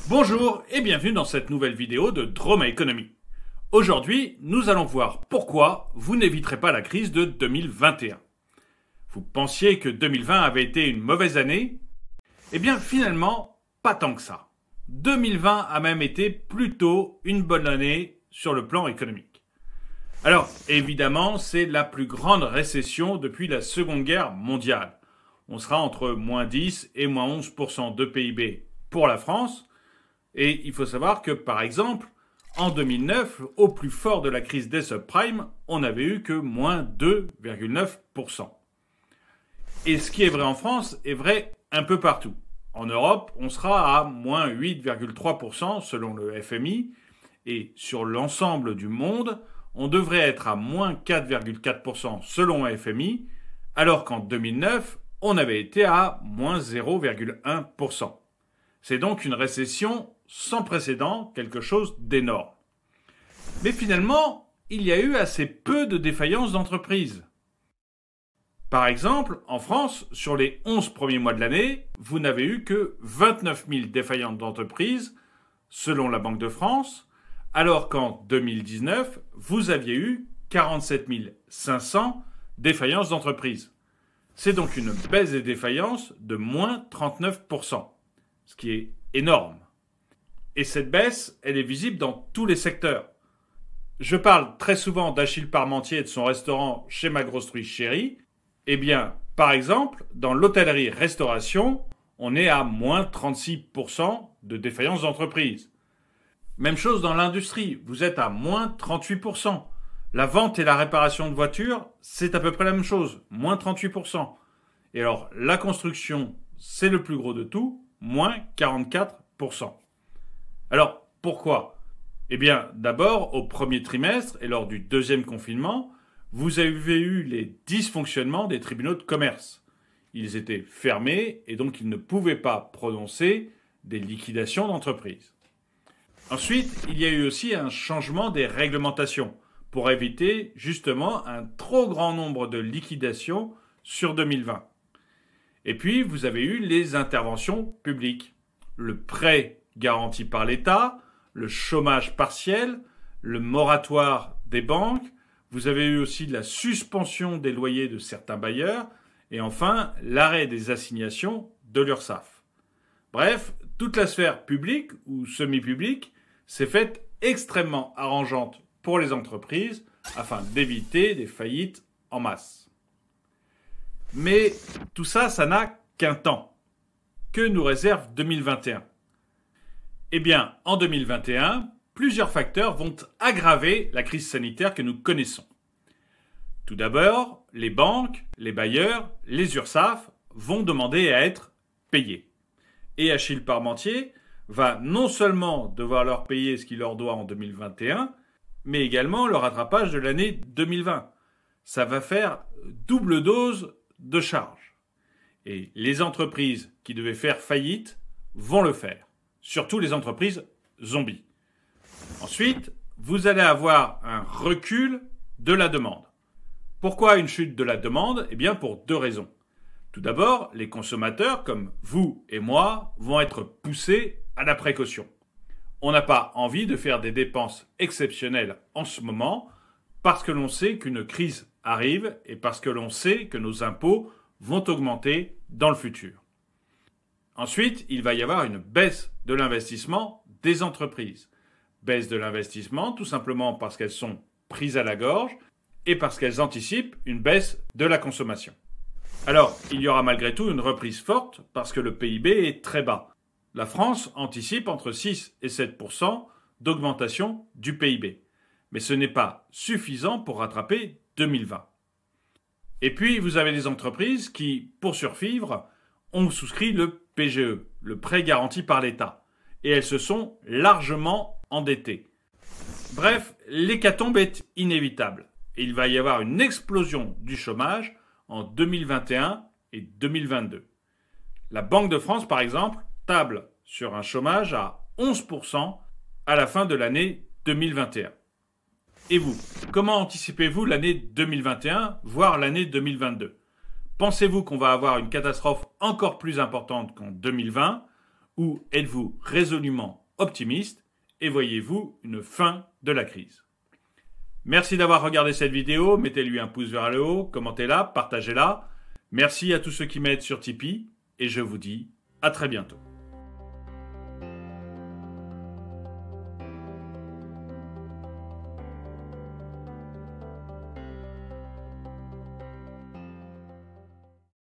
Bonjour et bienvenue dans cette nouvelle vidéo de Droma Economy. Aujourd'hui, nous allons voir pourquoi vous n'éviterez pas la crise de 2021. Vous pensiez que 2020 avait été une mauvaise année? Eh bien finalement, pas tant que ça. 2020 a même été plutôt une bonne année sur le plan économique. Alors évidemment, c'est la plus grande récession depuis la Seconde Guerre mondiale. On sera entre moins 10 et moins 11% de PIB pour la France. Et il faut savoir que, par exemple, en 2009, au plus fort de la crise des subprimes, on n'avait eu que moins 2,9%. Et ce qui est vrai en France est vrai un peu partout. En Europe, on sera à moins 8,3% selon le FMI. Et sur l'ensemble du monde, on devrait être à moins 4,4% selon le FMI, alors qu'en 2009, on avait été à moins 0,1%. C'est donc une récession sans précédent, quelque chose d'énorme. Mais finalement, il y a eu assez peu de défaillances d'entreprises. Par exemple, en France, sur les 11 premiers mois de l'année, vous n'avez eu que 29 000 défaillances d'entreprises, selon la Banque de France, alors qu'en 2019, vous aviez eu 47 500 défaillances d'entreprises. C'est donc une baisse des défaillances de moins 39%, ce qui est énorme. Et cette baisse, elle est visible dans tous les secteurs. Je parle très souvent d'Achille Parmentier et de son restaurant Chez Ma Grosserie Chérie. Eh bien, par exemple, dans l'hôtellerie-restauration, on est à moins 36% de défaillance d'entreprise. Même chose dans l'industrie, vous êtes à moins 38%. La vente et la réparation de voitures, c'est à peu près la même chose, moins 38%. Et alors, la construction, c'est le plus gros de tout, moins 44%. Alors, pourquoi? Eh bien, d'abord, au premier trimestre et lors du deuxième confinement, vous avez eu les dysfonctionnements des tribunaux de commerce. Ils étaient fermés et donc ils ne pouvaient pas prononcer des liquidations d'entreprises. Ensuite, il y a eu aussi un changement des réglementations pour éviter justement un trop grand nombre de liquidations sur 2020. Et puis, vous avez eu les interventions publiques. Le prêt garanti par l'État, le chômage partiel, le moratoire des banques. Vous avez eu aussi la suspension des loyers de certains bailleurs. Et enfin, l'arrêt des assignations de l'URSSAF. Bref, toute la sphère publique ou semi-publique s'est faite extrêmement arrangeante pour les entreprises afin d'éviter des faillites en masse. Mais tout ça, ça n'a qu'un temps. Que nous réserve 2021? Eh bien, en 2021, plusieurs facteurs vont aggraver la crise sanitaire que nous connaissons. Tout d'abord, les banques, les bailleurs, les URSSAF vont demander à être payés. Et Achille Parmentier va non seulement devoir leur payer ce qu'il leur doit en 2021, mais également le rattrapage de l'année 2020. Ça va faire double dose de charges. Et les entreprises qui devaient faire faillite vont le faire. Surtout les entreprises zombies. Ensuite, vous allez avoir un recul de la demande. Pourquoi une chute de la demande? Eh bien, pour deux raisons. Tout d'abord, les consommateurs, comme vous et moi, vont être poussés à la précaution. On n'a pas envie de faire des dépenses exceptionnelles en ce moment parce que l'on sait qu'une crise arrive et parce que l'on sait que nos impôts vont augmenter dans le futur. Ensuite, il va y avoir une baisse de l'investissement des entreprises. Baisse de l'investissement tout simplement parce qu'elles sont prises à la gorge et parce qu'elles anticipent une baisse de la consommation. Alors, il y aura malgré tout une reprise forte parce que le PIB est très bas. La France anticipe entre 6 et 7% d'augmentation du PIB. Mais ce n'est pas suffisant pour rattraper 2020. Et puis, vous avez des entreprises qui, pour survivre, ont souscrit le PGE, le prêt garanti par l'État. Et elles se sont largement endettées. Bref, l'hécatombe est inévitable. Et il va y avoir une explosion du chômage en 2021 et 2022. La Banque de France, par exemple, table sur un chômage à 11% à la fin de l'année 2021. Et vous, comment anticipez-vous l'année 2021, voire l'année 2022? Pensez-vous qu'on va avoir une catastrophe encore plus importante qu'en 2020 Ou êtes-vous résolument optimiste et voyez-vous une fin de la crise? Merci d'avoir regardé cette vidéo, mettez-lui un pouce vers le haut, commentez-la, partagez-la. Merci à tous ceux qui m'aident sur Tipeee et je vous dis à très bientôt.